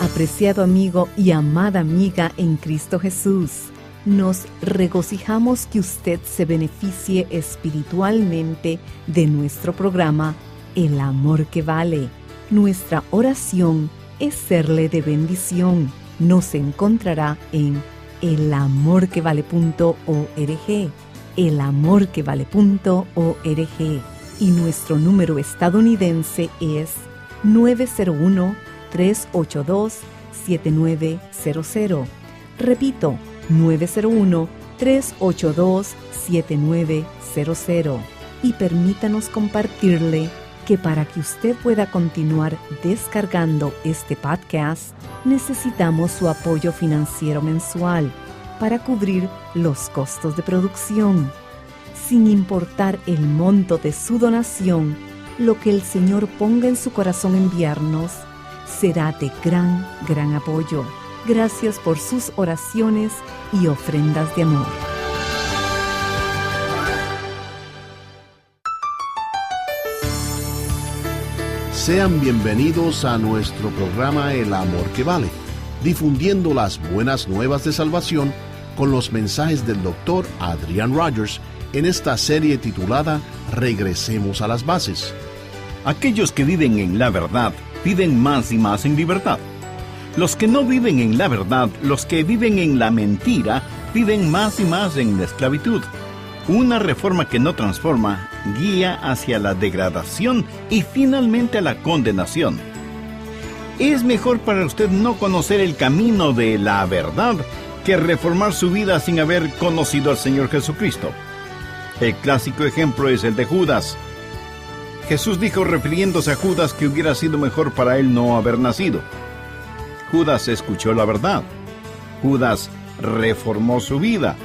Apreciado amigo y amada amiga en Cristo Jesús, nos regocijamos que usted se beneficie espiritualmente de nuestro programa El Amor que Vale. Nuestra oración es serle de bendición. Nos encontrará en elamorquevale.org, elamorquevale.org, y nuestro número estadounidense es 901-382-7900. Repito, 901-382-7900. Y permítanos compartirle que para que usted pueda continuar descargando este podcast, necesitamos su apoyo financiero mensual para cubrir los costos de producción. Sin importar el monto de su donación, lo que el Señor ponga en su corazón enviarnos será de gran apoyo. Gracias por sus oraciones y ofrendas de amor. Sean bienvenidos a nuestro programa El Amor que Vale, difundiendo las buenas nuevas de salvación con los mensajes del Dr. Adrian Rogers en esta serie titulada Regresemos a las Bases. Aquellos que viven en la verdad viven más y más en libertad. Los que no viven en la verdad, los que viven en la mentira, viven más y más en la esclavitud. Una reforma que no transforma guía hacia la degradación y finalmente a la condenación. Es mejor para usted no conocer el camino de la verdad que reformar su vida sin haber conocido al Señor Jesucristo. El clásico ejemplo es el de Judas. Jesús dijo, refiriéndose a Judas, que hubiera sido mejor para él no haber nacido. Judas escuchó la verdad. Judas reformó su vida.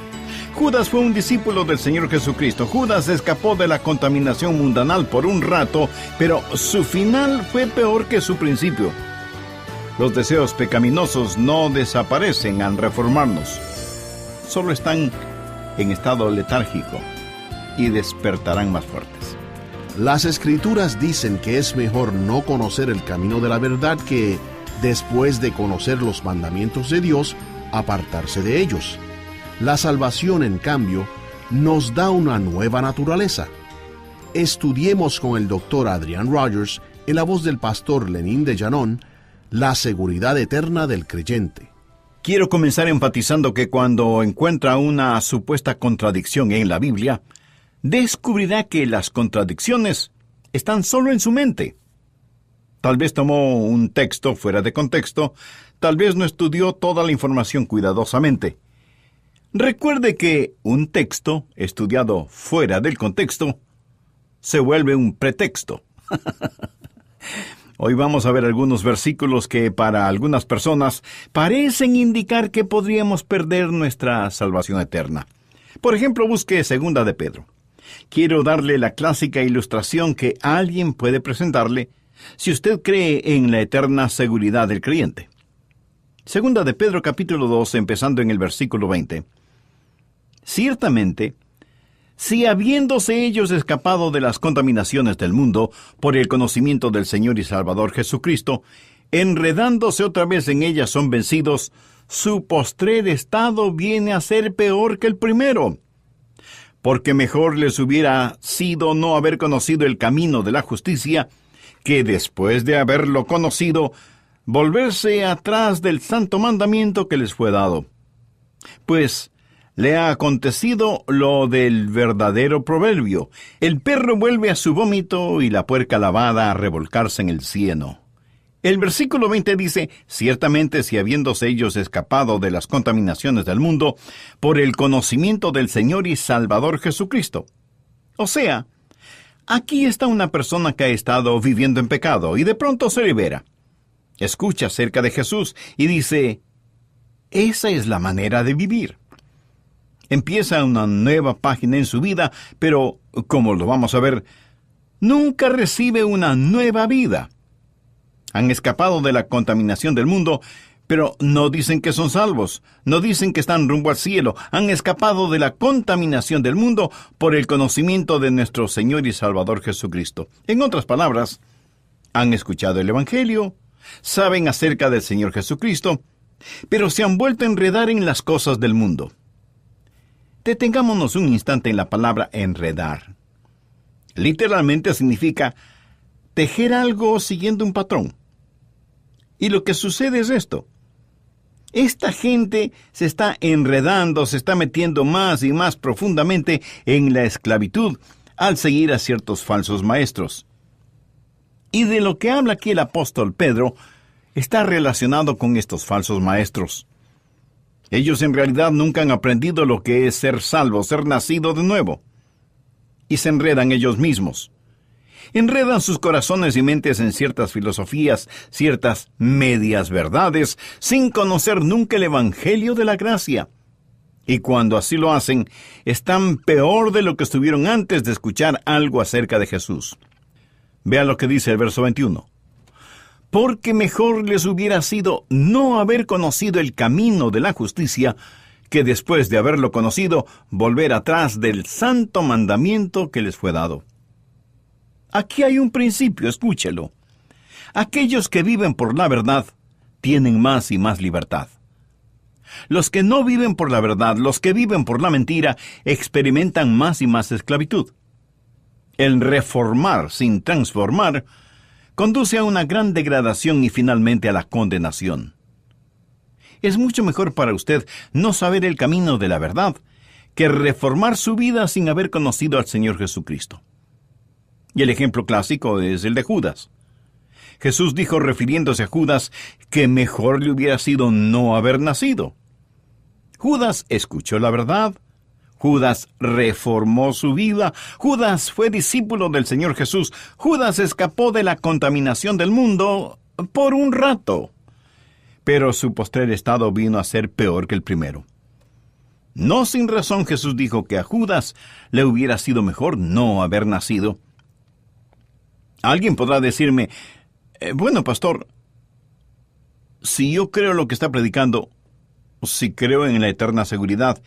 Judas fue un discípulo del Señor Jesucristo. Judas escapó de la contaminación mundanal por un rato, pero su final fue peor que su principio. Los deseos pecaminosos no desaparecen al reformarnos. Solo están en estado letárgico y despertarán más fuertes. Las Escrituras dicen que es mejor no conocer el camino de la verdad que, después de conocer los mandamientos de Dios, apartarse de ellos. La salvación, en cambio, nos da una nueva naturaleza. Estudiemos con el Dr. Adrian Rogers, en la voz del pastor Lenín de Llanón, la seguridad eterna del creyente. Quiero comenzar enfatizando que cuando encuentra una supuesta contradicción en la Biblia, descubrirá que las contradicciones están solo en su mente. Tal vez tomó un texto fuera de contexto, tal vez no estudió toda la información cuidadosamente. Recuerde que un texto estudiado fuera del contexto se vuelve un pretexto. Hoy vamos a ver algunos versículos que para algunas personas parecen indicar que podríamos perder nuestra salvación eterna. Por ejemplo, busque 2 de Pedro. Quiero darle la clásica ilustración que alguien puede presentarle si usted cree en la eterna seguridad del creyente. 2 de Pedro capítulo 2, empezando en el versículo 20. Ciertamente, si habiéndose ellos escapado de las contaminaciones del mundo por el conocimiento del Señor y Salvador Jesucristo, enredándose otra vez en ellas son vencidos, su postrer estado viene a ser peor que el primero. Porque mejor les hubiera sido no haber conocido el camino de la justicia, que después de haberlo conocido, volverse atrás del santo mandamiento que les fue dado. Pues le ha acontecido lo del verdadero proverbio: el perro vuelve a su vómito y la puerca lavada a revolcarse en el cieno. El versículo 20 dice, ciertamente si habiéndose ellos escapado de las contaminaciones del mundo por el conocimiento del Señor y Salvador Jesucristo. O sea, aquí está una persona que ha estado viviendo en pecado y de pronto se libera. Escucha acerca de Jesús y dice, esa es la manera de vivir. Empieza una nueva página en su vida, pero, como lo vamos a ver, nunca recibe una nueva vida. Han escapado de la contaminación del mundo, pero no dicen que son salvos, no dicen que están rumbo al cielo. Han escapado de la contaminación del mundo por el conocimiento de nuestro Señor y Salvador Jesucristo. En otras palabras, han escuchado el Evangelio, saben acerca del Señor Jesucristo, pero se han vuelto a enredar en las cosas del mundo. Detengámonos un instante en la palabra enredar. Literalmente significa tejer algo siguiendo un patrón. Y lo que sucede es esto. Esta gente se está enredando, se está metiendo más y más profundamente en la esclavitud al seguir a ciertos falsos maestros. Y de lo que habla aquí el apóstol Pedro está relacionado con estos falsos maestros. Ellos en realidad nunca han aprendido lo que es ser salvo, ser nacido de nuevo. Y se enredan ellos mismos. Enredan sus corazones y mentes en ciertas filosofías, ciertas medias verdades, sin conocer nunca el Evangelio de la gracia. Y cuando así lo hacen, están peor de lo que estuvieron antes de escuchar algo acerca de Jesús. Vea lo que dice el verso 21. Porque mejor les hubiera sido no haber conocido el camino de la justicia, que después de haberlo conocido, volver atrás del santo mandamiento que les fue dado. Aquí hay un principio, escúchelo. Aquellos que viven por la verdad tienen más y más libertad. Los que no viven por la verdad, los que viven por la mentira, experimentan más y más esclavitud. El reformar sin transformar conduce a una gran degradación y finalmente a la condenación. Es mucho mejor para usted no saber el camino de la verdad que reformar su vida sin haber conocido al Señor Jesucristo. Y el ejemplo clásico es el de Judas. Jesús dijo, refiriéndose a Judas, que mejor le hubiera sido no haber nacido. Judas escuchó la verdad. Judas reformó su vida. Judas fue discípulo del Señor Jesús. Judas escapó de la contaminación del mundo por un rato. Pero su postrer estado vino a ser peor que el primero. No sin razón Jesús dijo que a Judas le hubiera sido mejor no haber nacido. Alguien podrá decirme, bueno, pastor, si yo creo lo que está predicando, si creo en la eterna seguridad,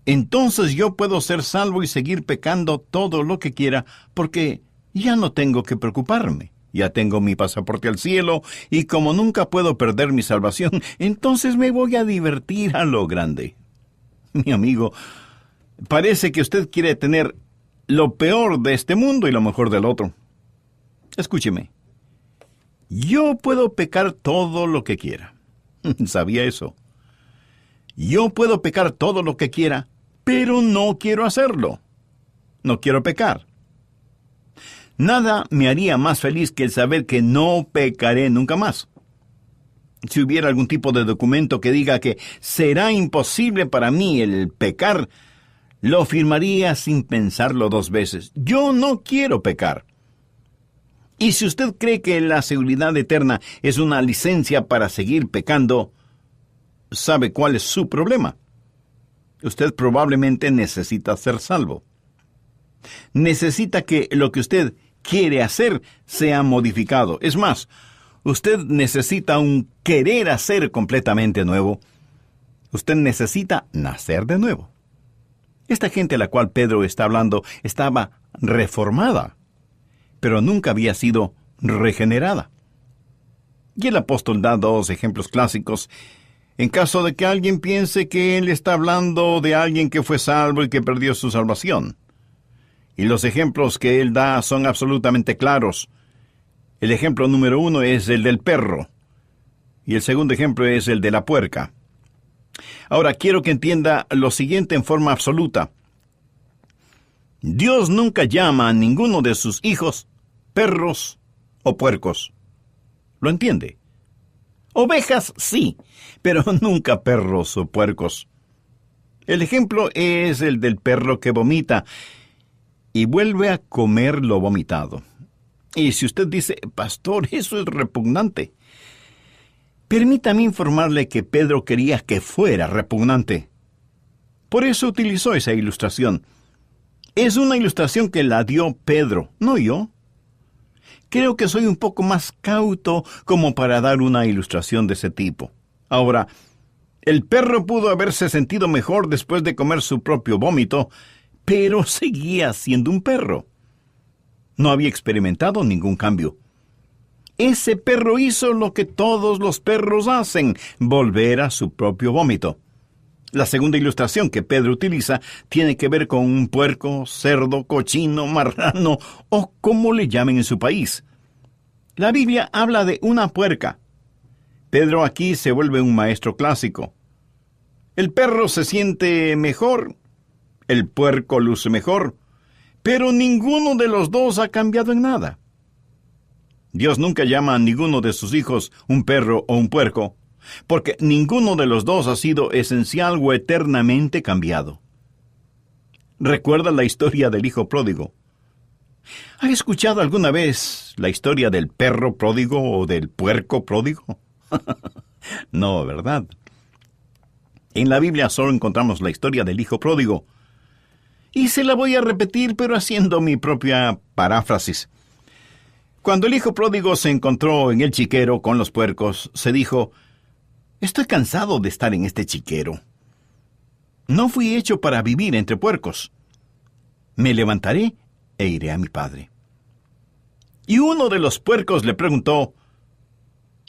entonces yo puedo ser salvo y seguir pecando todo lo que quiera, porque ya no tengo que preocuparme. Ya tengo mi pasaporte al cielo, y como nunca puedo perder mi salvación, entonces me voy a divertir a lo grande. Mi amigo, parece que usted quiere tener lo peor de este mundo y lo mejor del otro. Escúcheme. Yo puedo pecar todo lo que quiera. ¿Sabía eso? Yo puedo pecar todo lo que quiera, pero no quiero hacerlo. No quiero pecar. Nada me haría más feliz que el saber que no pecaré nunca más. Si hubiera algún tipo de documento que diga que será imposible para mí el pecar, lo firmaría sin pensarlo 2 veces. Yo no quiero pecar. Y si usted cree que la seguridad eterna es una licencia para seguir pecando, ¿sabe cuál es su problema? Usted probablemente necesita ser salvo. Necesita que lo que usted quiere hacer sea modificado. Es más, usted necesita un querer hacer completamente nuevo. Usted necesita nacer de nuevo. Esta gente a la cual Pedro está hablando estaba reformada, pero nunca había sido regenerada. Y el apóstol da 2 ejemplos clásicos, en caso de que alguien piense que él está hablando de alguien que fue salvo y que perdió su salvación. Y los ejemplos que él da son absolutamente claros. El ejemplo número 1 es el del perro, y el segundo ejemplo es el de la puerca. Ahora quiero que entienda lo siguiente en forma absoluta. Dios nunca llama a ninguno de sus hijos perros o puercos. ¿Lo entiende? Ovejas sí, pero nunca perros o puercos. El ejemplo es el del perro que vomita y vuelve a comer lo vomitado. Y si usted dice, pastor, eso es repugnante, permítame informarle que Pedro quería que fuera repugnante. Por eso utilizó esa ilustración. Es una ilustración que la dio Pedro, no yo. Creo que soy un poco más cauto como para dar una ilustración de ese tipo. Ahora, el perro pudo haberse sentido mejor después de comer su propio vómito, pero seguía siendo un perro. No había experimentado ningún cambio. ese perro hizo lo que todos los perros hacen, volver a su propio vómito. La segunda ilustración que Pedro utiliza tiene que ver con un puerco, cerdo, cochino, marrano o como le llamen en su país. La Biblia habla de una puerca. Pedro aquí se vuelve un maestro clásico. El perro se siente mejor, el puerco luce mejor, pero ninguno de los dos ha cambiado en nada. Dios nunca llama a ninguno de sus hijos un perro o un puerco, porque ninguno de los dos ha sido esencial o eternamente cambiado. ¿Recuerda la historia del hijo pródigo? ¿Ha escuchado alguna vez la historia del perro pródigo o del puerco pródigo? No, ¿verdad? En la Biblia solo encontramos la historia del hijo pródigo. Y se la voy a repetir, pero haciendo mi propia paráfrasis. Cuando el hijo pródigo se encontró en el chiquero con los puercos, se dijo: «Estoy cansado de estar en este chiquero. No fui hecho para vivir entre puercos. Me levantaré e iré a mi padre». Y uno de los puercos le preguntó: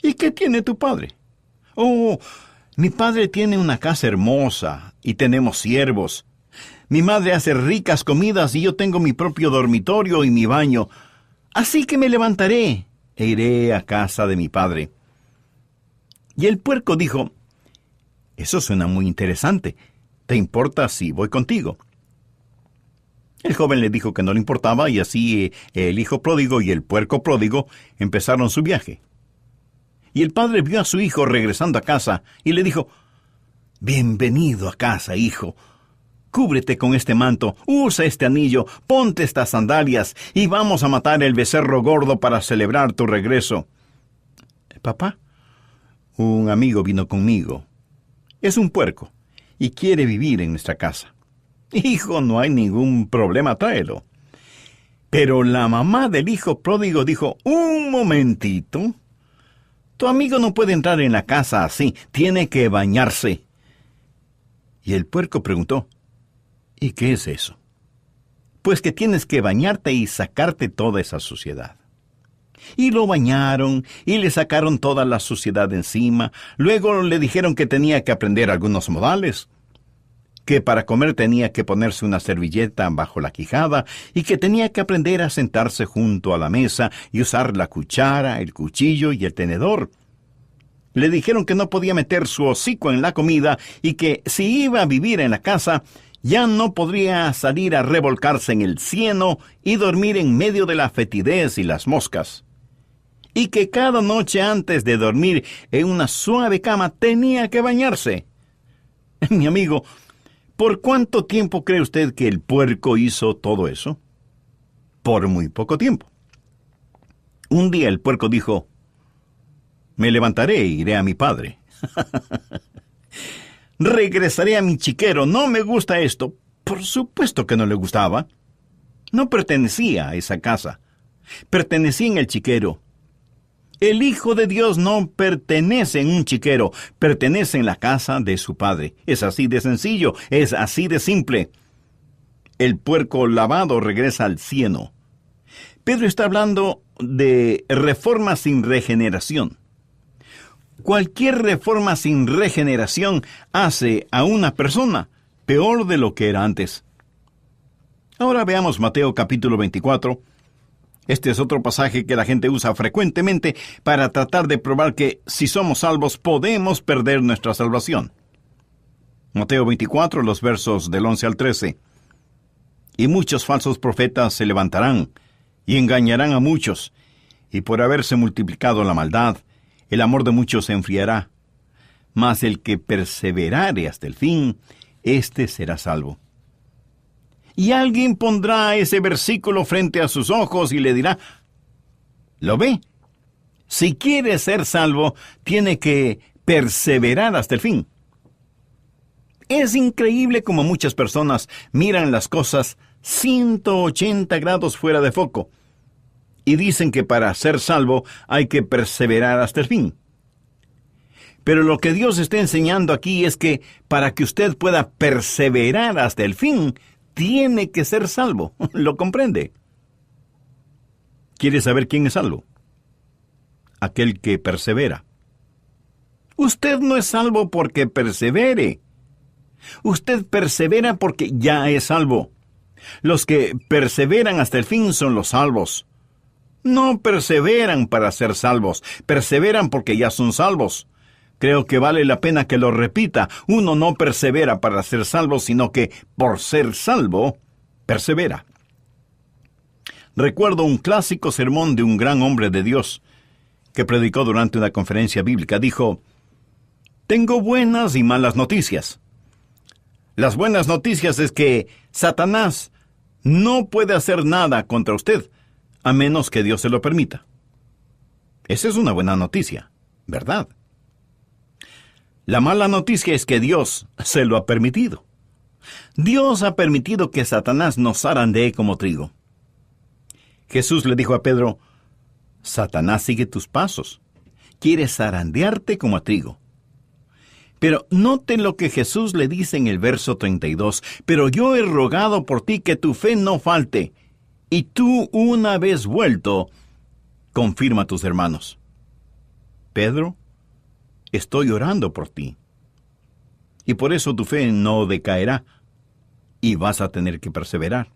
«¿Y qué tiene tu padre?» «Oh, mi padre tiene una casa hermosa y tenemos siervos. Mi madre hace ricas comidas y yo tengo mi propio dormitorio y mi baño. Así que me levantaré e iré a casa de mi padre». Y el puerco dijo: «Eso suena muy interesante. ¿Te importa si voy contigo?» El joven le dijo que no le importaba, y así el hijo pródigo y el puerco pródigo empezaron su viaje. Y el padre vio a su hijo regresando a casa y le dijo: «Bienvenido a casa, hijo. Cúbrete con este manto, usa este anillo, ponte estas sandalias y vamos a matar el becerro gordo para celebrar tu regreso». «Papá, un amigo vino conmigo. Es un puerco y quiere vivir en nuestra casa». «Hijo, no hay ningún problema, tráelo». Pero la mamá del hijo pródigo dijo: «Un momentito. Tu amigo no puede entrar en la casa así, tiene que bañarse». Y el puerco preguntó: «¿Y qué es eso?» «Pues que tienes que bañarte y sacarte toda esa suciedad». Y lo bañaron y le sacaron toda la suciedad de encima. Luego le dijeron que tenía que aprender algunos modales, que para comer tenía que ponerse una servilleta bajo la quijada y que tenía que aprender a sentarse junto a la mesa y usar la cuchara, el cuchillo y el tenedor. Le dijeron que no podía meter su hocico en la comida y que si iba a vivir en la casa, ya no podría salir a revolcarse en el cieno y dormir en medio de la fetidez y las moscas. Y que cada noche antes de dormir en una suave cama tenía que bañarse. Mi amigo, ¿por cuánto tiempo cree usted que el puerco hizo todo eso? Por muy poco tiempo. Un día el puerco dijo: «Me levantaré e iré a mi padre». «Regresaré a mi chiquero, no me gusta esto». Por supuesto que no le gustaba. No pertenecía a esa casa. Pertenecía en el chiquero. El Hijo de Dios no pertenece en un chiquero, pertenece en la casa de su Padre. Es así de sencillo, es así de simple. El puerco lavado regresa al cieno. Pedro está hablando de reforma sin regeneración. Cualquier reforma sin regeneración hace a una persona peor de lo que era antes. Ahora veamos Mateo capítulo 24. Este es otro pasaje que la gente usa frecuentemente para tratar de probar que si somos salvos podemos perder nuestra salvación. Mateo 24, los versos del 11 al 13. «Y muchos falsos profetas se levantarán y engañarán a muchos, y por haberse multiplicado la maldad, el amor de muchos se enfriará. Mas el que perseverare hasta el fin, éste será salvo». Y alguien pondrá ese versículo frente a sus ojos y le dirá: ¿lo ve? Si quiere ser salvo, tiene que perseverar hasta el fin. Es increíble cómo muchas personas miran las cosas 180 grados fuera de foco y dicen que para ser salvo hay que perseverar hasta el fin. Pero lo que Dios está enseñando aquí es que para que usted pueda perseverar hasta el fin, tiene que ser salvo. ¿Lo comprende? ¿Quiere saber quién es salvo? aquel que persevera. Usted no es salvo porque persevere. Usted persevera porque ya es salvo. Los que perseveran hasta el fin son los salvos. No perseveran para ser salvos, perseveran porque ya son salvos. Creo que vale la pena que lo repita. Uno no persevera para ser salvo, sino que por ser salvo, persevera. Recuerdo un clásico sermón de un gran hombre de Dios que predicó durante una conferencia bíblica. Dijo: tengo buenas y malas noticias. Las buenas noticias es que Satanás no puede hacer nada contra usted, a menos que Dios se lo permita. Esa es una buena noticia, ¿verdad? La mala noticia es que Dios se lo ha permitido. Dios ha permitido que Satanás nos zarandee como trigo. Jesús le dijo a Pedro: Satanás sigue tus pasos. Quiere zarandearte como a trigo. Pero note lo que Jesús le dice en el verso 32. Pero yo he rogado por ti que tu fe no falte, y tú, una vez vuelto, confirma a tus hermanos. Pedro, estoy orando por ti. Y por eso tu fe no decaerá, y vas a tener que perseverar.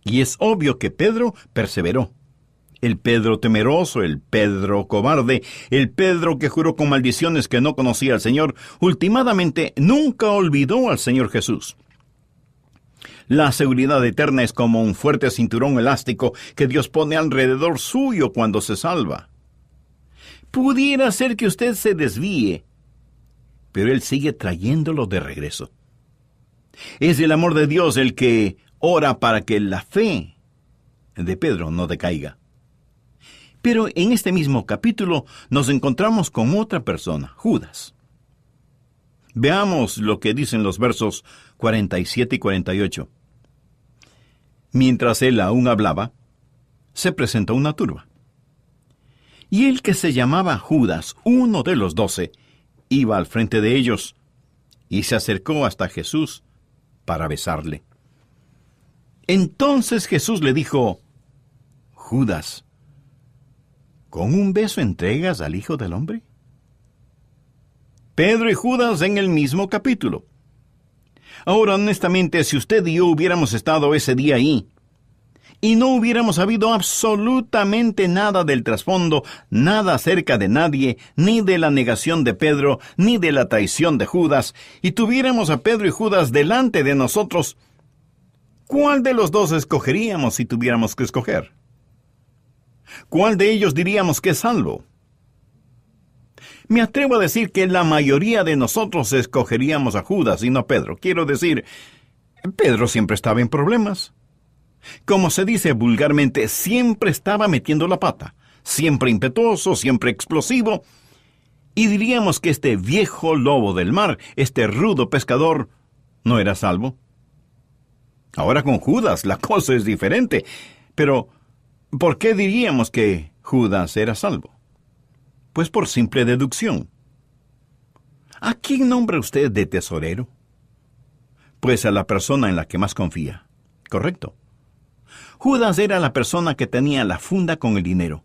Y es obvio que Pedro perseveró. El Pedro temeroso, el Pedro cobarde, el Pedro que juró con maldiciones que no conocía al Señor, últimamente nunca olvidó al Señor Jesús. La seguridad eterna es como un fuerte cinturón elástico que Dios pone alrededor suyo cuando se salva. Pudiera ser que usted se desvíe, pero Él sigue trayéndolo de regreso. Es el amor de Dios el que ora para que la fe de Pedro no decaiga. Pero en este mismo capítulo nos encontramos con otra persona, Judas. Veamos lo que dicen los versos 47 y 48. Mientras él aún hablaba, se presentó una turba. Y el que se llamaba Judas, uno de los 12, iba al frente de ellos y se acercó hasta Jesús para besarle. Entonces Jesús le dijo: Judas, ¿con un beso entregas al Hijo del Hombre? Pedro y Judas en el mismo capítulo. Ahora, honestamente, si usted y yo hubiéramos estado ese día ahí, y no hubiéramos sabido absolutamente nada del trasfondo, nada acerca de nadie, ni de la negación de Pedro, ni de la traición de Judas, y tuviéramos a Pedro y Judas delante de nosotros, ¿cuál de los dos escogeríamos si tuviéramos que escoger? ¿Cuál de ellos diríamos que es salvo? Me atrevo a decir que la mayoría de nosotros escogeríamos a Judas y no a Pedro. Quiero decir, Pedro siempre estaba en problemas. Como se dice vulgarmente, siempre estaba metiendo la pata, siempre impetuoso, siempre explosivo. Y diríamos que este viejo lobo del mar, este rudo pescador, no era salvo. Ahora con Judas la cosa es diferente. Pero, ¿por qué diríamos que Judas era salvo? Pues por simple deducción. ¿A quién nombra usted de tesorero? Pues a la persona en la que más confía. ¿Correcto? Judas era la persona que tenía la funda con el dinero.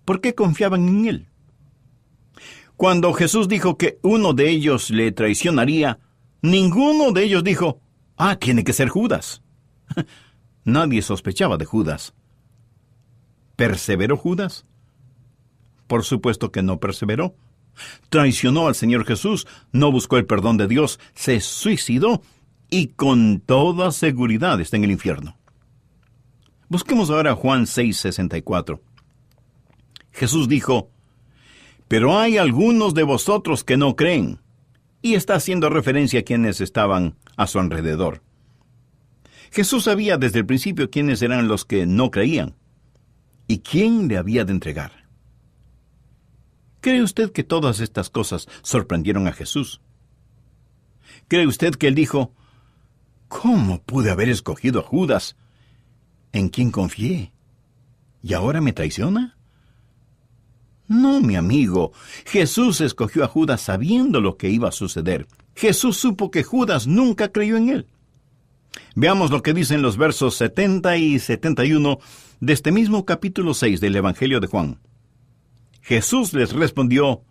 ¿Por qué confiaban en él? Cuando Jesús dijo que uno de ellos le traicionaría, ninguno de ellos dijo: tiene que ser Judas. Nadie sospechaba de Judas. ¿Perseveró Judas? Por supuesto que no perseveró. Traicionó al Señor Jesús, no buscó el perdón de Dios, se suicidó y con toda seguridad está en el infierno. Busquemos ahora Juan 6:64. Jesús dijo: pero hay algunos de vosotros que no creen. Y está haciendo referencia a quienes estaban a su alrededor. Jesús sabía desde el principio quiénes eran los que no creían y quién le había de entregar. ¿Cree usted que todas estas cosas sorprendieron a Jesús? ¿Cree usted que él dijo: ¿cómo pude haber escogido a Judas, en quien confié, y ahora me traiciona? No, mi amigo, Jesús escogió a Judas sabiendo lo que iba a suceder. Jesús supo que Judas nunca creyó en él. Veamos lo que dicen los versos 70 y 71 de este mismo capítulo 6 del Evangelio de Juan. Jesús les respondió: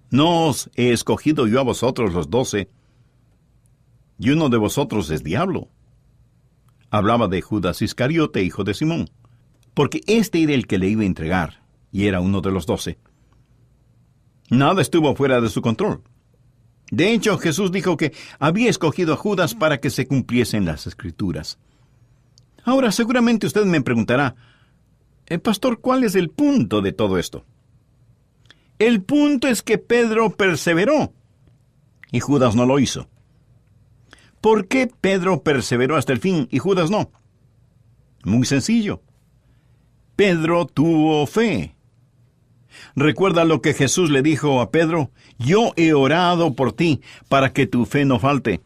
¿No os he escogido yo a vosotros los 12? Y uno de vosotros es diablo. Hablaba de Judas Iscariote, hijo de Simón, porque este era el que le iba a entregar, y era uno de los 12. Nada estuvo fuera de su control. De hecho, Jesús dijo que había escogido a Judas para que se cumpliesen las Escrituras. Ahora, seguramente usted me preguntará: Pastor, ¿cuál es el punto de todo esto? El punto es que Pedro perseveró, y Judas no lo hizo. ¿Por qué Pedro perseveró hasta el fin y Judas no? Muy sencillo. Pedro tuvo fe. ¿Recuerda lo que Jesús le dijo a Pedro? Yo he orado por ti para que tu fe no falte.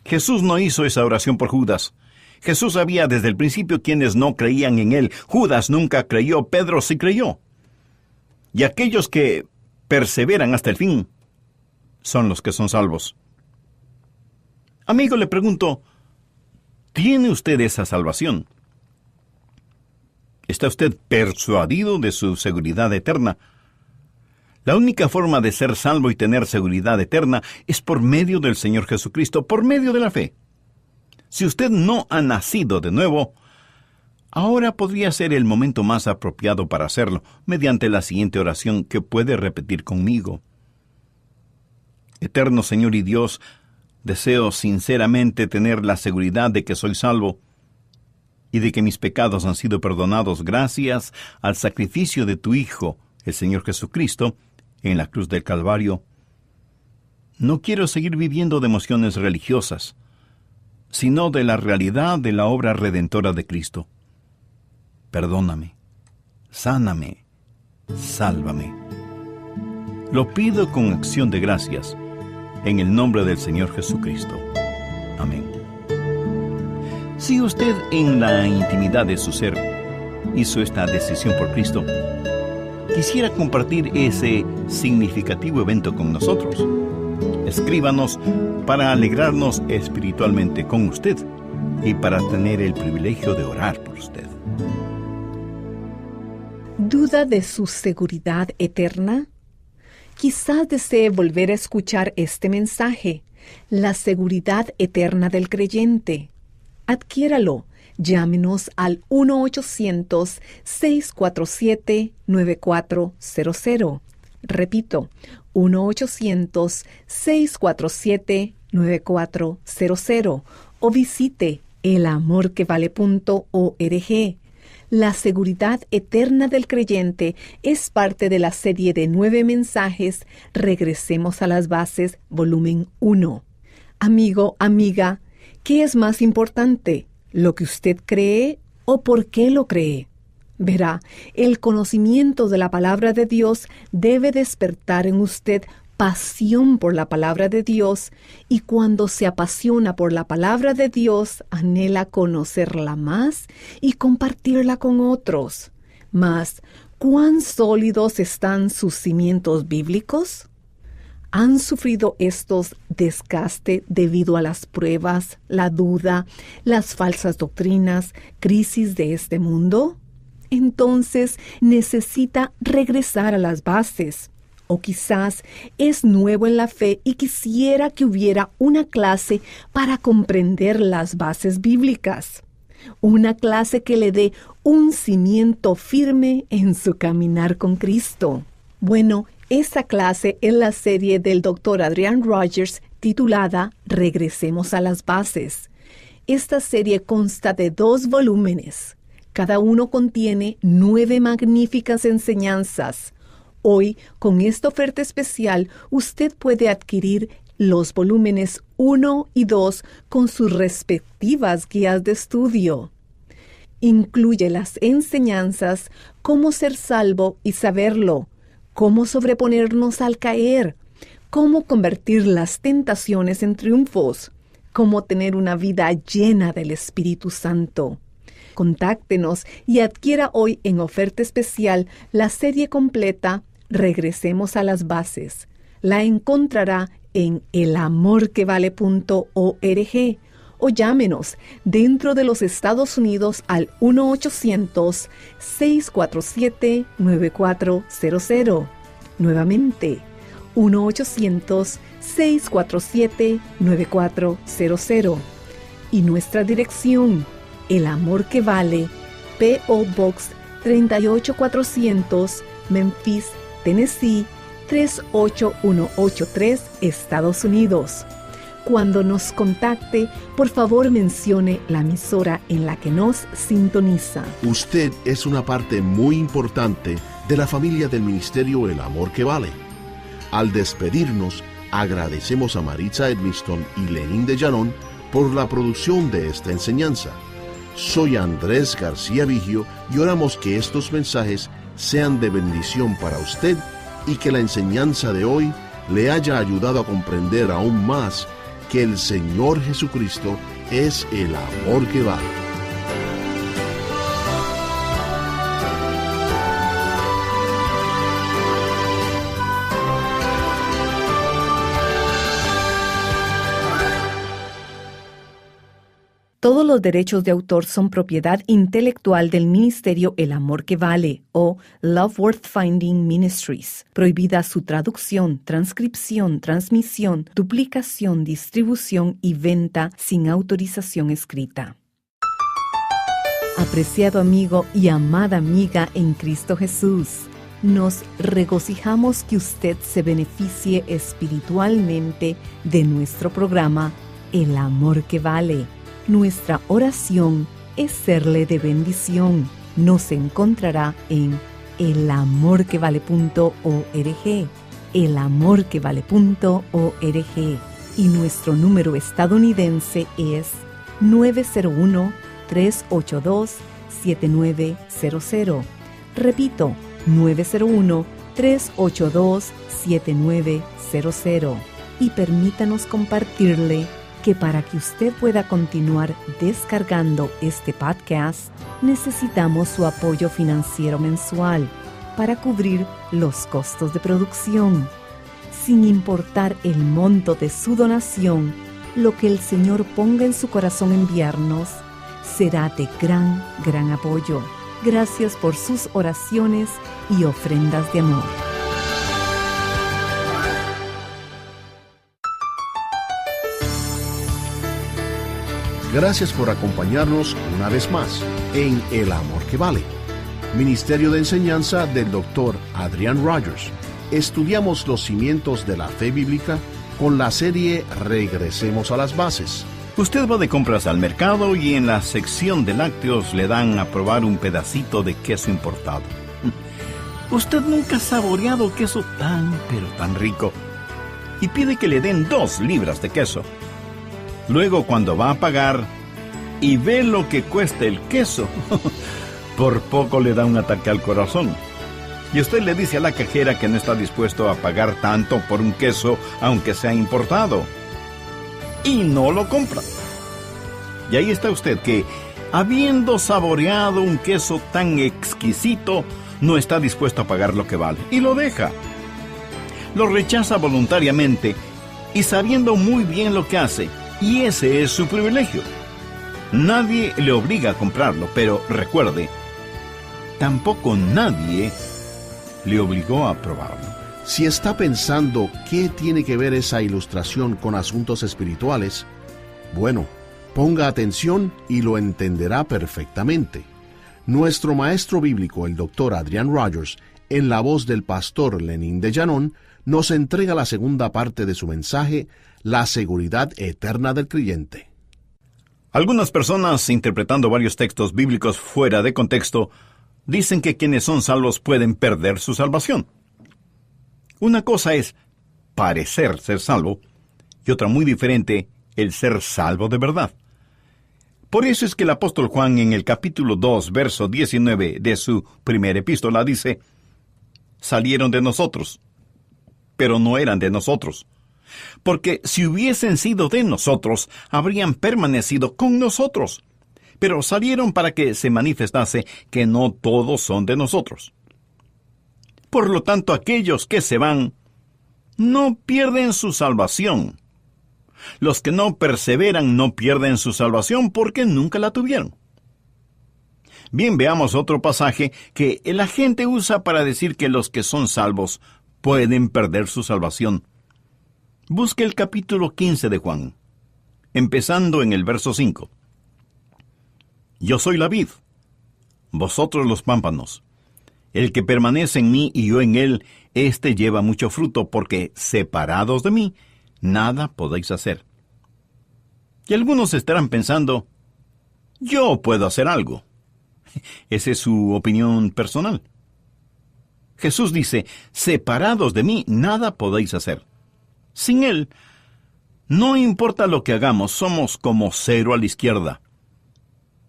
Jesús no hizo esa oración por Judas. Jesús sabía desde el principio quienes no creían en él. Judas nunca creyó, Pedro sí creyó. Y aquellos que perseveran hasta el fin son los que son salvos. Amigo, le pregunto, ¿tiene usted esa salvación? ¿Está usted persuadido de su seguridad eterna? La única forma de ser salvo y tener seguridad eterna es por medio del Señor Jesucristo, por medio de la fe. Si usted no ha nacido de nuevo, ahora podría ser el momento más apropiado para hacerlo, mediante la siguiente oración que puede repetir conmigo. Eterno Señor y Dios, deseo sinceramente tener la seguridad de que soy salvo y de que mis pecados han sido perdonados gracias al sacrificio de tu Hijo, el Señor Jesucristo, en la cruz del Calvario. No quiero seguir viviendo de emociones religiosas, sino de la realidad de la obra redentora de Cristo. Perdóname, sáname, sálvame. Lo pido con acción de gracias, en el nombre del Señor Jesucristo. Amén. Si usted en la intimidad de su ser hizo esta decisión por Cristo, quisiera compartir ese significativo evento con nosotros. Escríbanos para alegrarnos espiritualmente con usted y para tener el privilegio de orar por usted. ¿Duda de su seguridad eterna? Quizás desee volver a escuchar este mensaje, la seguridad eterna del creyente. Adquiéralo. Llámenos al 1-800-647-9400. Repito, 1-800-647-9400 o visite elamorquevale.org. La seguridad eterna del creyente es parte de la serie de 9 mensajes Regresemos a las Bases, volumen 1. Amigo, amiga, ¿qué es más importante? ¿Lo que usted cree o por qué lo cree? Verá, el conocimiento de la palabra de Dios debe despertar en usted pasión por la palabra de Dios, y cuando se apasiona por la palabra de Dios, anhela conocerla más y compartirla con otros. Mas, ¿cuán sólidos están sus cimientos bíblicos? ¿Han sufrido estos desgaste debido a las pruebas, la duda, las falsas doctrinas, crisis de este mundo? Entonces necesita regresar a las bases. O quizás es nuevo en la fe y quisiera que hubiera una clase para comprender las bases bíblicas. Una clase que le dé un cimiento firme en su caminar con Cristo. Bueno, esa clase es la serie del Dr. Adrian Rogers titulada Regresemos a las Bases. Esta serie consta de 2 volúmenes. Cada uno contiene 9 magníficas enseñanzas. Hoy, con esta oferta especial, usted puede adquirir los volúmenes 1 y 2 con sus respectivas guías de estudio. Incluye las enseñanzas, cómo ser salvo y saberlo, cómo sobreponernos al caer, cómo convertir las tentaciones en triunfos, cómo tener una vida llena del Espíritu Santo. Contáctenos y adquiera hoy en oferta especial la serie completa Regresemos a las Bases. La encontrará en elamorquevale.org o llámenos dentro de los Estados Unidos al 1-800-647-9400. Nuevamente, 1-800-647-9400. Y nuestra dirección, El Amor que Vale, P.O. Box 38400, Memphis, Tennessee 38183, Estados Unidos. Cuando nos contacte, por favor mencione la emisora en la que nos sintoniza. Usted es una parte muy importante de la familia del ministerio El Amor que Vale. Al despedirnos, agradecemos a Maritza Edmiston y Lenín de Llanón por la producción de esta enseñanza. Soy Andrés García Vigio y oramos que estos mensajes sean de bendición para usted y que la enseñanza de hoy le haya ayudado a comprender aún más que el Señor Jesucristo es el amor que vale. Todos los derechos de autor son propiedad intelectual del Ministerio El Amor que Vale o Love Worth Finding Ministries. Prohibida su traducción, transcripción, transmisión, duplicación, distribución y venta sin autorización escrita. Apreciado amigo y amada amiga en Cristo Jesús, nos regocijamos que usted se beneficie espiritualmente de nuestro programa El Amor que Vale. Nuestra oración es serle de bendición. Nos encontrará en elamorquevale.org, elamorquevale.org, y nuestro número estadounidense es 901-382-7900. Repito, 901-382-7900. Y permítanos compartirle que para que usted pueda continuar descargando este podcast, necesitamos su apoyo financiero mensual para cubrir los costos de producción. Sin importar el monto de su donación, lo que el Señor ponga en su corazón enviarnos será de gran apoyo. Gracias por sus oraciones y ofrendas de amor. Gracias por acompañarnos una vez más en El Amor que Vale, Ministerio de Enseñanza del Dr. Adrian Rogers. Estudiamos los cimientos de la fe bíblica con la serie Regresemos a las Bases. Usted va de compras al mercado y en la sección de lácteos le dan a probar un pedacito de queso importado. Usted nunca ha saboreado queso tan rico y pide que le den 2 libras de queso. Luego, cuando va a pagar y ve lo que cuesta el queso, por poco le da un ataque al corazón. Y usted le dice a la cajera que no está dispuesto a pagar tanto por un queso, aunque sea importado. Y no lo compra. Y ahí está usted que, habiendo saboreado un queso tan exquisito, no está dispuesto a pagar lo que vale. Y lo deja. Lo rechaza voluntariamente y sabiendo muy bien lo que hace. Y ese es su privilegio. Nadie le obliga a comprarlo, pero recuerde, tampoco nadie le obligó a probarlo. Si está pensando qué tiene que ver esa ilustración con asuntos espirituales, bueno, ponga atención y lo entenderá perfectamente. Nuestro maestro bíblico, el Dr. Adrian Rogers, en la voz del pastor Lenín de Llanón, nos entrega la segunda parte de su mensaje, la seguridad eterna del creyente. Algunas personas, interpretando varios textos bíblicos fuera de contexto, dicen que quienes son salvos pueden perder su salvación. Una cosa es parecer ser salvo, y otra muy diferente, el ser salvo de verdad. Por eso es que el apóstol Juan en el capítulo 2, verso 19 de su primera epístola dice: salieron de nosotros, pero no eran de nosotros. Porque si hubiesen sido de nosotros, habrían permanecido con nosotros. Pero salieron para que se manifestase que no todos son de nosotros. Por lo tanto, aquellos que se van, no pierden su salvación. Los que no perseveran no pierden su salvación porque nunca la tuvieron. Bien, veamos otro pasaje que la gente usa para decir que los que son salvos pueden perder su salvación. Busque el capítulo 15 de Juan, empezando en el verso 5. Yo soy la vid, vosotros los pámpanos. El que permanece en mí y yo en él, éste lleva mucho fruto, porque separados de mí, nada podéis hacer. Y algunos estarán pensando, yo puedo hacer algo. Esa es su opinión personal. Jesús dice, separados de mí, nada podéis hacer. Sin Él, no importa lo que hagamos, somos como cero a la izquierda.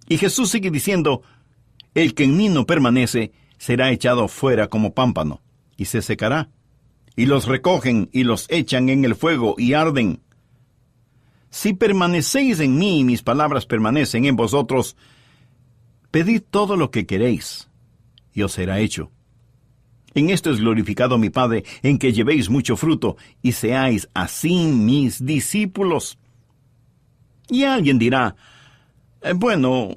Y Jesús sigue diciendo, el que en mí no permanece, será echado fuera como pámpano, y se secará. Y los recogen y los echan en el fuego y arden. Si permanecéis en mí y mis palabras permanecen en vosotros, pedid todo lo que queréis, y os será hecho. En esto es glorificado mi Padre, en que llevéis mucho fruto, y seáis así mis discípulos. Y alguien dirá, bueno,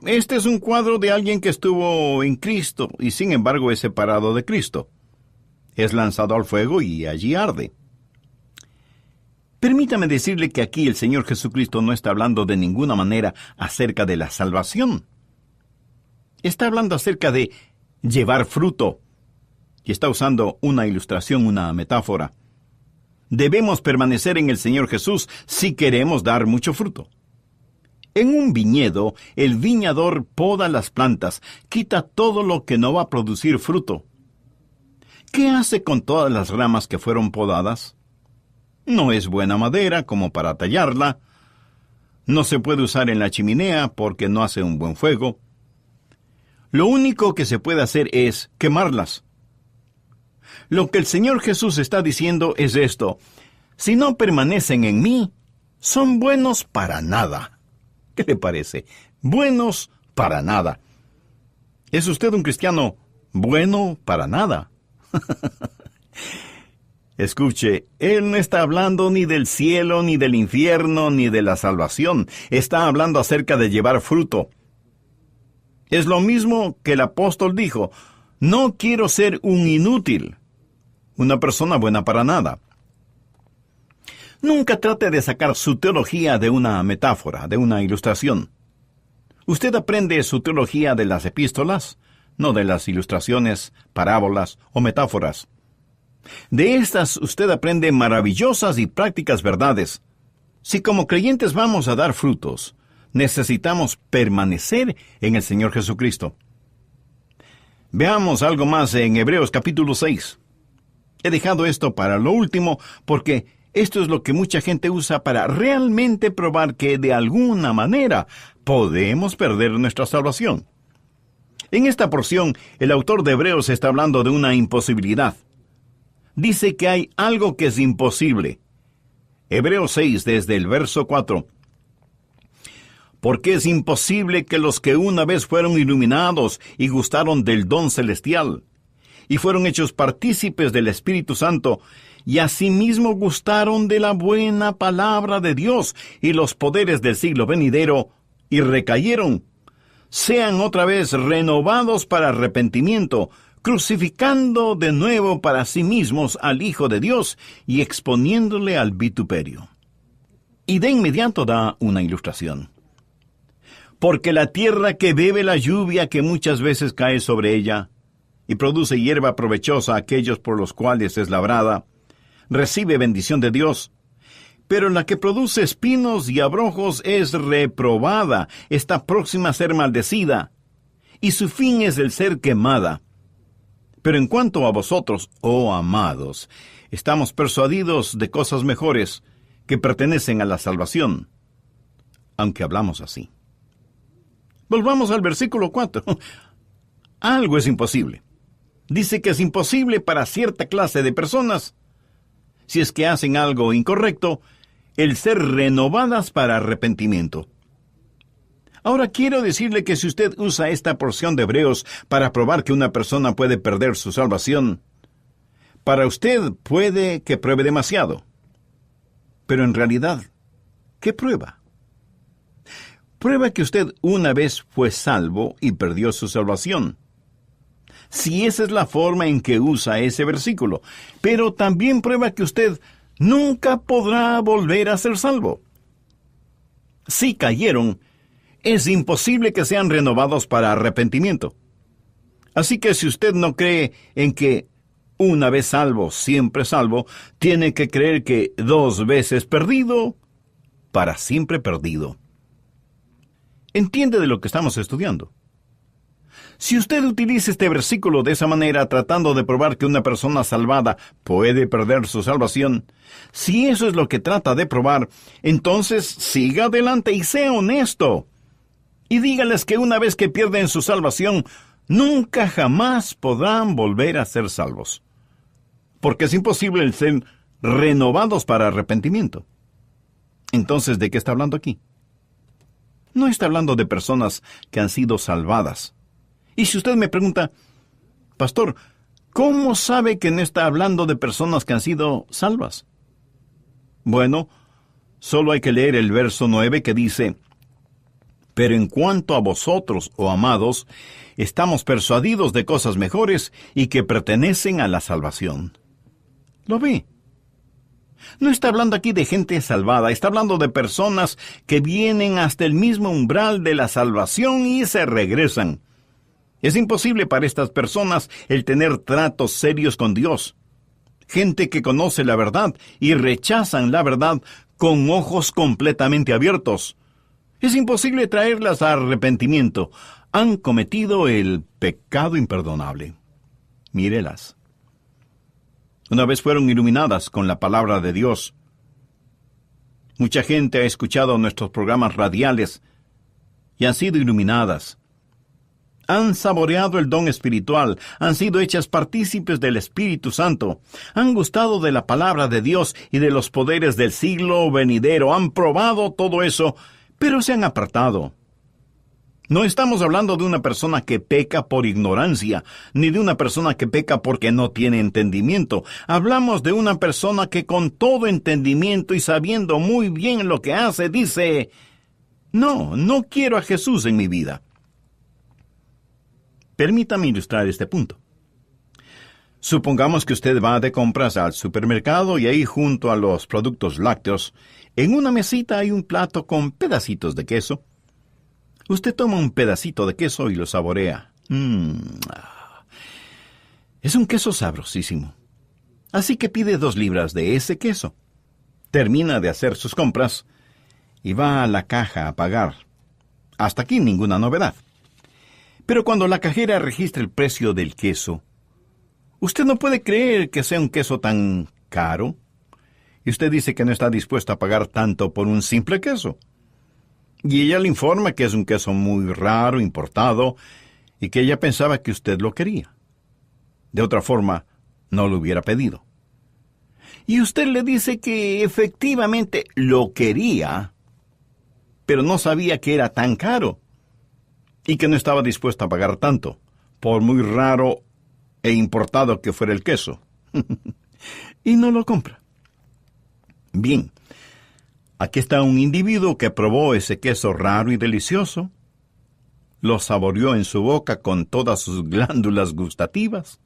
este es un cuadro de alguien que estuvo en Cristo, y sin embargo es separado de Cristo. Es lanzado al fuego y allí arde. Permítame decirle que aquí el Señor Jesucristo no está hablando de ninguna manera acerca de la salvación. Está hablando acerca de llevar fruto. Y está usando una ilustración, una metáfora. Debemos permanecer en el Señor Jesús si queremos dar mucho fruto. En un viñedo, el viñador poda las plantas, quita todo lo que no va a producir fruto. ¿Qué hace con todas las ramas que fueron podadas? No es buena madera como para tallarla. No se puede usar en la chimenea porque no hace un buen fuego. Lo único que se puede hacer es quemarlas. Lo que el Señor Jesús está diciendo es esto: si no permanecen en mí, son buenos para nada. ¿Qué le parece? Buenos para nada. ¿Es usted un cristiano bueno para nada? Escuche, Él no está hablando ni del cielo, ni del infierno, ni de la salvación. Está hablando acerca de llevar fruto. Es lo mismo que el apóstol dijo: no quiero ser un inútil, una persona buena para nada. Nunca trate de sacar su teología de una metáfora, de una ilustración. Usted aprende su teología de las epístolas, no de las ilustraciones, parábolas o metáforas. De estas usted aprende maravillosas y prácticas verdades. Si como creyentes vamos a dar frutos, necesitamos permanecer en el Señor Jesucristo. Veamos algo más en Hebreos capítulo 6. He dejado esto para lo último porque esto es lo que mucha gente usa para realmente probar que de alguna manera podemos perder nuestra salvación. En esta porción, el autor de Hebreos está hablando de una imposibilidad. Dice que hay algo que es imposible. Hebreos 6, desde el verso 4. Porque es imposible que los que una vez fueron iluminados y gustaron del don celestial, y fueron hechos partícipes del Espíritu Santo, y asimismo gustaron de la buena palabra de Dios y los poderes del siglo venidero, y recayeron, sean otra vez renovados para arrepentimiento, crucificando de nuevo para sí mismos al Hijo de Dios y exponiéndole al vituperio. Y de inmediato da una ilustración. Porque la tierra que bebe la lluvia que muchas veces cae sobre ella, y produce hierba provechosa a aquellos por los cuales es labrada, recibe bendición de Dios. Pero la que produce espinos y abrojos es reprobada, está próxima a ser maldecida, y su fin es el ser quemada. Pero en cuanto a vosotros, oh amados, estamos persuadidos de cosas mejores que pertenecen a la salvación, aunque hablamos así. Volvamos al versículo 4. Algo es imposible. Dice que es imposible para cierta clase de personas, si es que hacen algo incorrecto, el ser renovadas para arrepentimiento. Ahora quiero decirle que si usted usa esta porción de Hebreos para probar que una persona puede perder su salvación, Para usted puede que pruebe demasiado. Pero en realidad, ¿qué prueba? Prueba que usted una vez fue salvo y perdió su salvación. Si esa es la forma en que usa ese versículo. Pero también prueba que usted nunca podrá volver a ser salvo. Si cayeron, es imposible que sean renovados para arrepentimiento. Así que si usted no cree en que una vez salvo, siempre salvo, tiene que creer que 2 veces perdido, para siempre perdido. ¿Entiende de lo que estamos estudiando? Si usted utiliza este versículo de esa manera, tratando de probar que una persona salvada puede perder su salvación, si eso es lo que trata de probar, entonces siga adelante y sea honesto. Y dígales que una vez que pierden su salvación, nunca jamás podrán volver a ser salvos. Porque es imposible el ser renovados para arrepentimiento. Entonces, ¿de qué está hablando aquí? No está hablando de personas que han sido salvadas. Y si usted me pregunta, Pastor, ¿cómo sabe que no está hablando de personas que han sido salvas? Bueno, solo hay que leer el verso 9 que dice, pero en cuanto a vosotros, oh amados, estamos persuadidos de cosas mejores y que pertenecen a la salvación. ¿Lo ve? No está hablando aquí de gente salvada, está hablando de personas que vienen hasta el mismo umbral de la salvación y se regresan. Es imposible para estas personas el tener tratos serios con Dios. Gente que conoce la verdad y rechazan la verdad con ojos completamente abiertos. Es imposible traerlas a arrepentimiento. Han cometido el pecado imperdonable. Mírelas. Una vez fueron iluminadas con la palabra de Dios. Mucha gente ha escuchado nuestros programas radiales y han sido iluminadas. Han saboreado el don espiritual, han sido hechas partícipes del Espíritu Santo, han gustado de la palabra de Dios y de los poderes del siglo venidero, han probado todo eso, pero se han apartado. No estamos hablando de una persona que peca por ignorancia, ni de una persona que peca porque no tiene entendimiento. Hablamos de una persona que con todo entendimiento y sabiendo muy bien lo que hace, dice, no quiero a Jesús en mi vida. Permítame ilustrar este punto. Supongamos que usted va de compras al supermercado y ahí junto a los productos lácteos, en una mesita hay un plato con pedacitos de queso. Usted toma un pedacito de queso y lo saborea. Es un queso sabrosísimo. Así que pide 2 libras de ese queso. Termina de hacer sus compras y va a la caja a pagar. Hasta aquí ninguna novedad. Pero cuando la cajera registra el precio del queso, usted no puede creer que sea un queso tan caro. Y usted dice que no está dispuesto a pagar tanto por un simple queso. Y ella le informa que es un queso muy raro, importado, y que ella pensaba que usted lo quería. De otra forma, no lo hubiera pedido. Y usted le dice que efectivamente lo quería, pero no sabía que era tan caro. Y que no estaba dispuesto a pagar tanto, por muy raro e importado que fuera el queso. Y no lo compra. Bien, aquí está un individuo que probó ese queso raro y delicioso, lo saboreó en su boca con todas sus glándulas gustativas,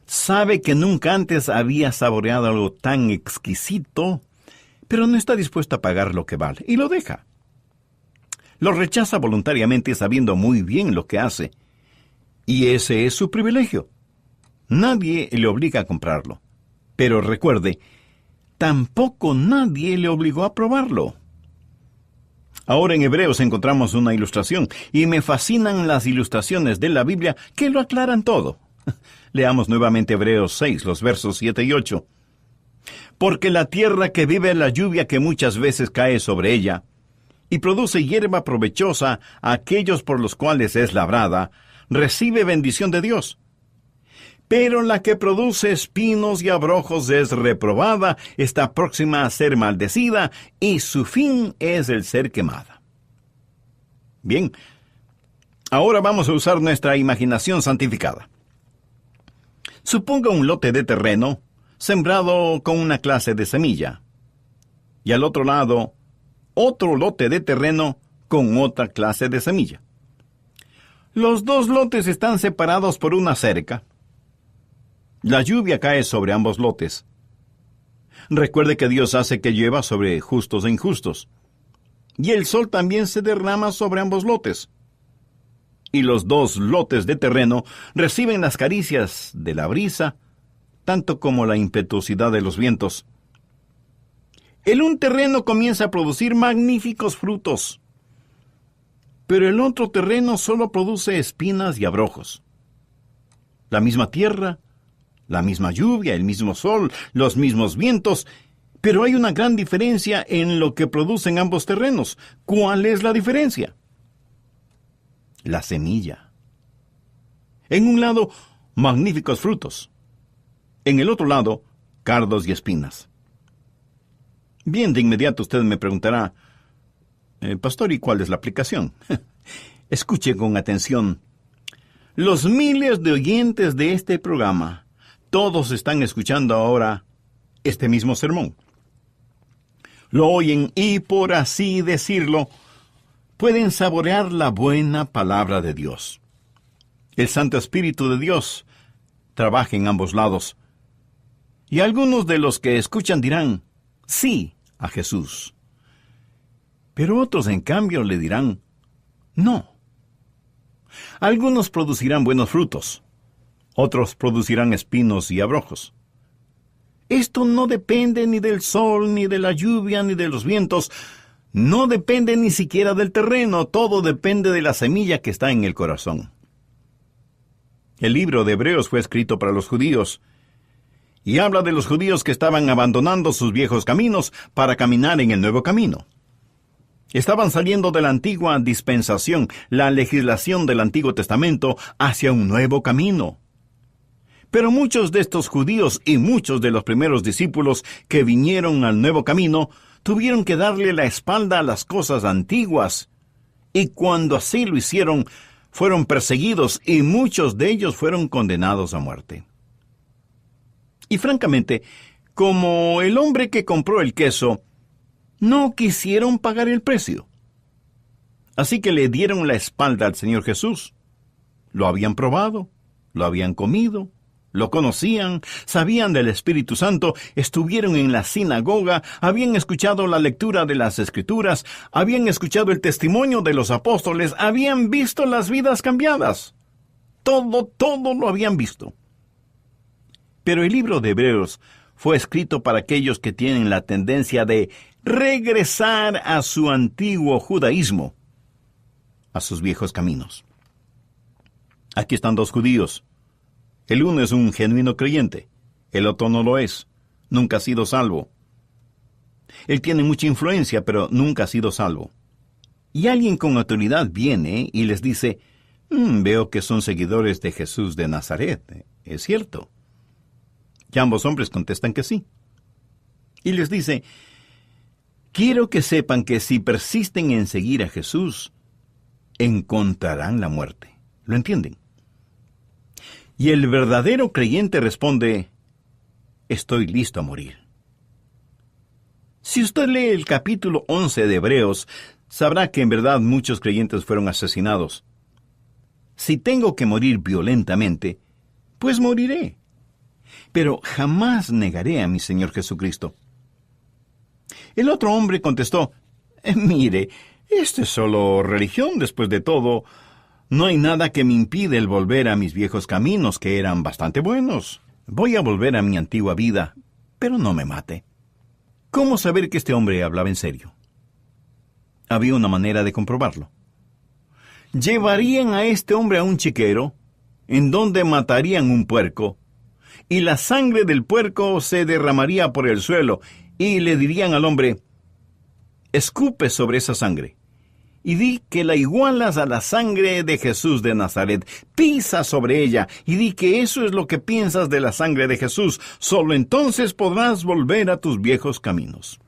sabe que nunca antes había saboreado algo tan exquisito, pero no está dispuesto a pagar lo que vale, y lo deja. Lo rechaza voluntariamente sabiendo muy bien lo que hace. Y ese es su privilegio. Nadie le obliga a comprarlo. Pero recuerde, tampoco nadie le obligó a probarlo. Ahora en Hebreos encontramos una ilustración, y me fascinan las ilustraciones de la Biblia que lo aclaran todo. Leamos nuevamente Hebreos 6, los versos 7 y 8. Porque la tierra que vive la lluvia que muchas veces cae sobre ella, y produce hierba provechosa a aquellos por los cuales es labrada, recibe bendición de Dios. Pero la que produce espinos y abrojos es reprobada, está próxima a ser maldecida, y su fin es el ser quemada. Bien, ahora vamos a usar nuestra imaginación santificada. Suponga un lote de terreno sembrado con una clase de semilla, y al otro lado, otro lote de terreno con otra clase de semilla. Los dos lotes están separados por una cerca. La lluvia cae sobre ambos lotes. Recuerde que Dios hace que llueva sobre justos e injustos. Y el sol también se derrama sobre ambos lotes. Y los dos lotes de terreno reciben las caricias de la brisa, tanto como la impetuosidad de los vientos. El un terreno comienza a producir magníficos frutos, pero el otro terreno solo produce espinas y abrojos. La misma tierra, la misma lluvia, el mismo sol, los mismos vientos, pero hay una gran diferencia en lo que producen ambos terrenos. ¿Cuál es la diferencia? La semilla. En un lado, magníficos frutos. En el otro lado, cardos y espinas. Bien, de inmediato usted me preguntará, pastor, ¿y cuál es la aplicación? Escuche con atención. Los miles de oyentes de este programa, todos están escuchando ahora este mismo sermón. Lo oyen y, por así decirlo, pueden saborear la buena palabra de Dios. El Santo Espíritu de Dios trabaja en ambos lados. Y algunos de los que escuchan dirán, sí, a Jesús. Pero otros, en cambio, le dirán, no. Algunos producirán buenos frutos. Otros producirán espinos y abrojos. Esto no depende ni del sol, ni de la lluvia, ni de los vientos. No depende ni siquiera del terreno. Todo depende de la semilla que está en el corazón. El libro de Hebreos fue escrito para los judíos, y habla de los judíos que estaban abandonando sus viejos caminos para caminar en el nuevo camino. Estaban saliendo de la antigua dispensación, la legislación del Antiguo Testamento, hacia un nuevo camino. Pero muchos de estos judíos y muchos de los primeros discípulos que vinieron al nuevo camino tuvieron que darle la espalda a las cosas antiguas, y cuando así lo hicieron, fueron perseguidos y muchos de ellos fueron condenados a muerte. Y francamente, como el hombre que compró el queso, no quisieron pagar el precio. Así que le dieron la espalda al Señor Jesús. Lo habían probado, lo habían comido, lo conocían, sabían del Espíritu Santo, estuvieron en la sinagoga, habían escuchado la lectura de las Escrituras, habían escuchado el testimonio de los apóstoles, habían visto las vidas cambiadas. Todo lo habían visto. Pero el libro de Hebreos fue escrito para aquellos que tienen la tendencia de regresar a su antiguo judaísmo, a sus viejos caminos. Aquí están dos judíos. El uno es un genuino creyente, el otro no lo es, nunca ha sido salvo. Él tiene mucha influencia, pero nunca ha sido salvo. Y alguien con autoridad viene y les dice, veo que son seguidores de Jesús de Nazaret, ¿es cierto? Y ambos hombres contestan que sí. Y les dice, quiero que sepan que si persisten en seguir a Jesús, encontrarán la muerte. ¿Lo entienden? Y el verdadero creyente responde, estoy listo a morir. Si usted lee el capítulo 11 de Hebreos, sabrá que en verdad muchos creyentes fueron asesinados. Si tengo que morir violentamente, pues moriré. Pero jamás negaré a mi Señor Jesucristo. El otro hombre contestó, mire, esto es solo religión después de todo. No hay nada que me impide el volver a mis viejos caminos, que eran bastante buenos. Voy a volver a mi antigua vida, pero no me mate. ¿Cómo saber que este hombre hablaba en serio? Había una manera de comprobarlo. Llevarían a este hombre a un chiquero, en donde matarían un puerco, y la sangre del puerco se derramaría por el suelo, y le dirían al hombre, escupe sobre esa sangre, y di que la igualas a la sangre de Jesús de Nazaret, pisa sobre ella, y di que eso es lo que piensas de la sangre de Jesús, solo entonces podrás volver a tus viejos caminos.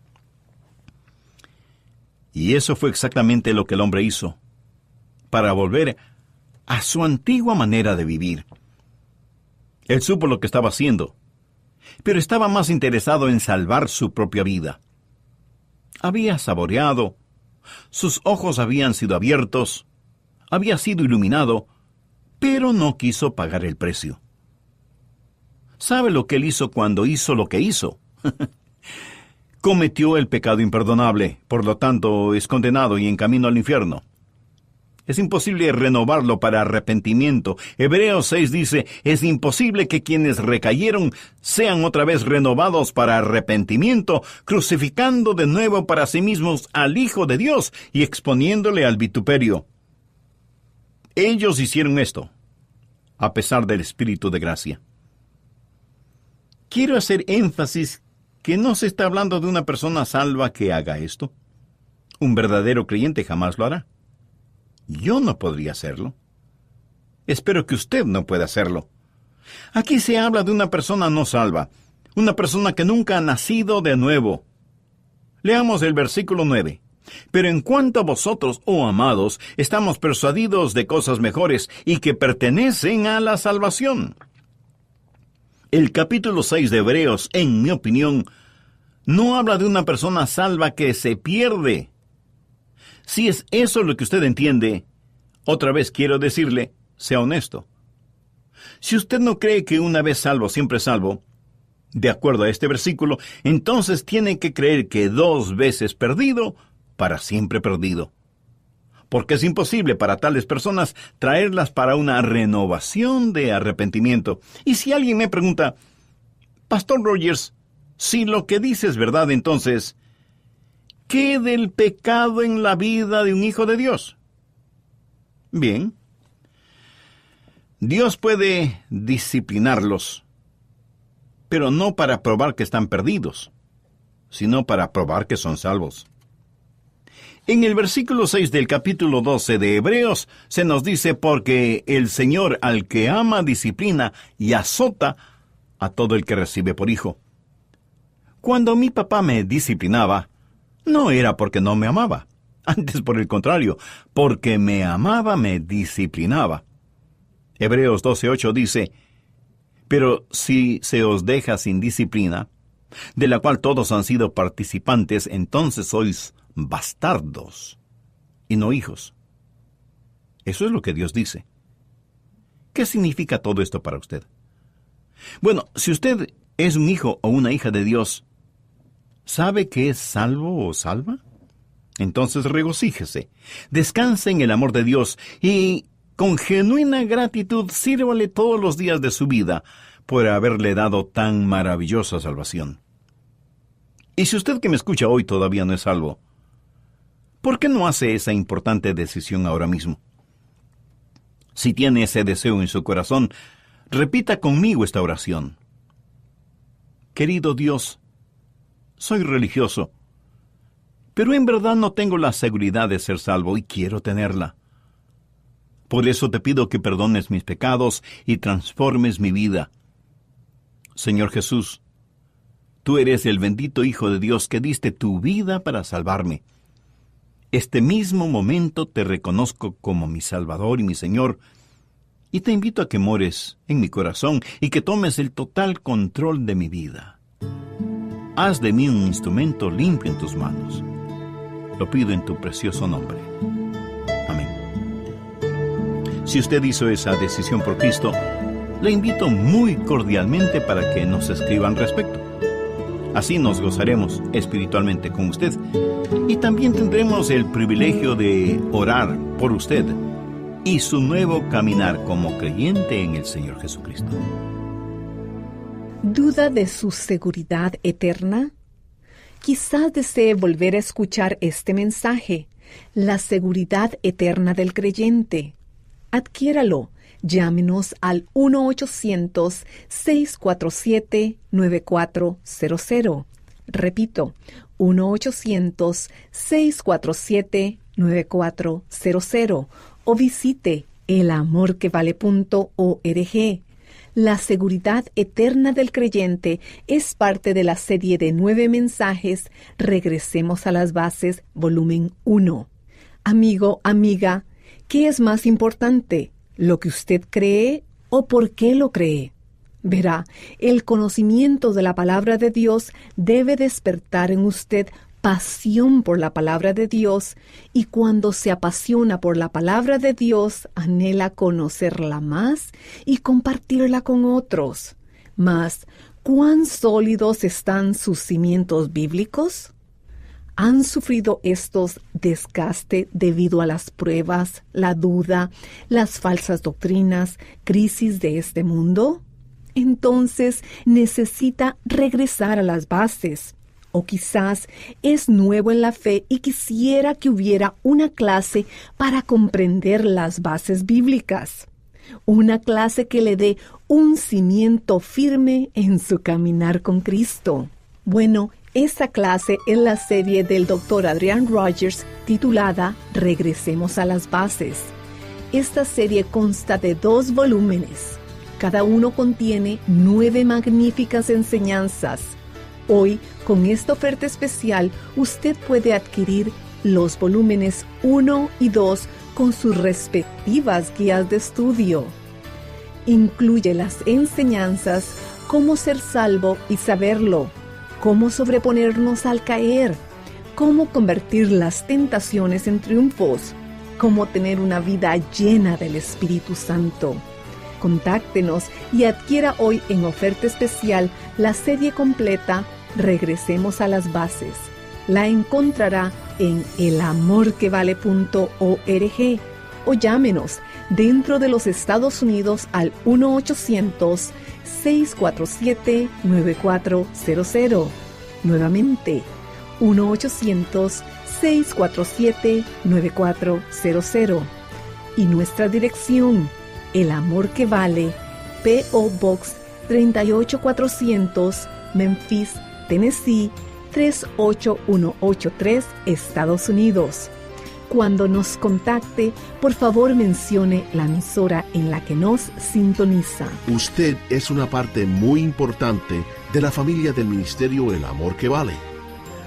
Y eso fue exactamente lo que el hombre hizo, para volver a su antigua manera de vivir. Él supo lo que estaba haciendo, pero estaba más interesado en salvar su propia vida. Había saboreado, sus ojos habían sido abiertos, había sido iluminado, pero no quiso pagar el precio. ¿Sabe lo que él hizo cuando hizo lo que hizo? Cometió el pecado imperdonable, por lo tanto es condenado y en camino al infierno. Es imposible renovarlo para arrepentimiento. Hebreos 6 dice, es imposible que quienes recayeron sean otra vez renovados para arrepentimiento, crucificando de nuevo para sí mismos al Hijo de Dios y exponiéndole al vituperio. Ellos hicieron esto, a pesar del Espíritu de gracia. Quiero hacer énfasis que no se está hablando de una persona salva que haga esto. Un verdadero creyente jamás lo hará. Yo no podría hacerlo. Espero que usted no pueda hacerlo. Aquí se habla de una persona no salva, una persona que nunca ha nacido de nuevo. Leamos el versículo 9. Pero en cuanto a vosotros, oh amados, estamos persuadidos de cosas mejores y que pertenecen a la salvación. El capítulo 6 de Hebreos, en mi opinión, no habla de una persona salva que se pierde. Si es eso lo que usted entiende, otra vez quiero decirle, sea honesto. Si usted no cree que una vez salvo, siempre salvo, de acuerdo a este versículo, entonces tiene que creer que 2 veces perdido, para siempre perdido. Porque es imposible para tales personas traerlas para una renovación de arrepentimiento. Y si alguien me pregunta, Pastor Rogers, si lo que dice es verdad, entonces, ¿qué del pecado en la vida de un hijo de Dios? Bien. Dios puede disciplinarlos, pero no para probar que están perdidos, sino para probar que son salvos. En el versículo 6 del capítulo 12 de Hebreos se nos dice, porque el Señor al que ama disciplina y azota a todo el que recibe por hijo. Cuando mi papá me disciplinaba, no era porque no me amaba, antes por el contrario, porque me amaba me disciplinaba. Hebreos 12:8 dice, pero si se os deja sin disciplina, de la cual todos han sido participantes, entonces sois bastardos y no hijos. Eso es lo que Dios dice. ¿Qué significa todo esto para usted? Bueno, si usted es un hijo o una hija de Dios, ¿sabe que es salvo o salva? Entonces regocíjese, descanse en el amor de Dios y con genuina gratitud sírvale todos los días de su vida por haberle dado tan maravillosa salvación. Y si usted que me escucha hoy todavía no es salvo, ¿por qué no hace esa importante decisión ahora mismo? Si tiene ese deseo en su corazón, repita conmigo esta oración. Querido Dios, soy religioso, pero en verdad no tengo la seguridad de ser salvo y quiero tenerla. Por eso te pido que perdones mis pecados y transformes mi vida. Señor Jesús, tú eres el bendito Hijo de Dios que diste tu vida para salvarme. Este mismo momento te reconozco como mi Salvador y mi Señor, y te invito a que mores en mi corazón y que tomes el total control de mi vida. Haz de mí un instrumento limpio en tus manos. Lo pido en tu precioso nombre. Amén. Si usted hizo esa decisión por Cristo, le invito muy cordialmente para que nos escriba al respecto. Así nos gozaremos espiritualmente con usted y también tendremos el privilegio de orar por usted y su nuevo caminar como creyente en el Señor Jesucristo. ¿Duda de su seguridad eterna? Quizás desee volver a escuchar este mensaje, la seguridad eterna del creyente. Adquiéralo. Llámenos al 1-800-647-9400. Repito, 1-800-647-9400. O visite elamorquevale.org. La seguridad eterna del creyente es parte de la serie de 9 mensajes Regresemos a las Bases, volumen 1. Amigo, amiga, ¿qué es más importante? ¿Lo que usted cree o por qué lo cree? Verá, el conocimiento de la palabra de Dios debe despertar en usted pasión por la palabra de Dios, y cuando se apasiona por la palabra de Dios, anhela conocerla más y compartirla con otros. Mas, ¿cuán sólidos están sus cimientos bíblicos? ¿Han sufrido estos desgaste debido a las pruebas, la duda, las falsas doctrinas, crisis de este mundo? Entonces necesita regresar a las bases. O quizás es nuevo en la fe y quisiera que hubiera una clase para comprender las bases bíblicas. Una clase que le dé un cimiento firme en su caminar con Cristo. Bueno, esta clase es la serie del Dr. Adrian Rogers titulada Regresemos a las bases. Esta serie consta de 2 volúmenes. Cada uno contiene 9 magníficas enseñanzas. Hoy, con esta oferta especial, usted puede adquirir los volúmenes 1 y 2 con sus respectivas guías de estudio. Incluye las enseñanzas, cómo ser salvo y saberlo, cómo sobreponernos al caer, cómo convertir las tentaciones en triunfos, cómo tener una vida llena del Espíritu Santo. Contáctenos y adquiera hoy en oferta especial la serie completa Regresemos a las bases. La encontrará en elamorquevale.org o llámenos dentro de los Estados Unidos al 1-800-647-9400. Nuevamente, 1-800-647-9400. Y nuestra dirección, El Amor que Vale, P.O. Box 38400, Memphis, Tennessee 38183, Estados Unidos. Cuando nos contacte, por favor mencione la emisora en la que nos sintoniza. Usted es una parte muy importante de la familia del ministerio El Amor que Vale.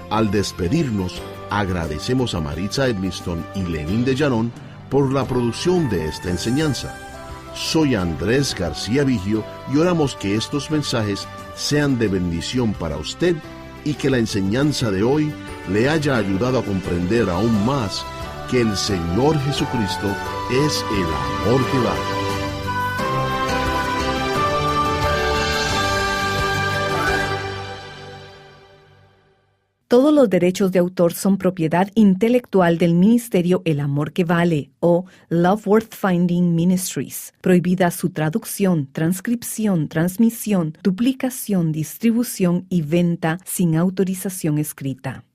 Al despedirnos, agradecemos a Maritza Edmiston y Lenín de Llanón por la producción de esta enseñanza. Soy Andrés García Vigio y oramos que estos mensajes sean de bendición para usted y que la enseñanza de hoy le haya ayudado a comprender aún más que el Señor Jesucristo es el amor que vale. Todos los derechos de autor son propiedad intelectual del ministerio El Amor que Vale o Love Worth Finding Ministries. Prohibida su traducción, transcripción, transmisión, duplicación, distribución y venta sin autorización escrita.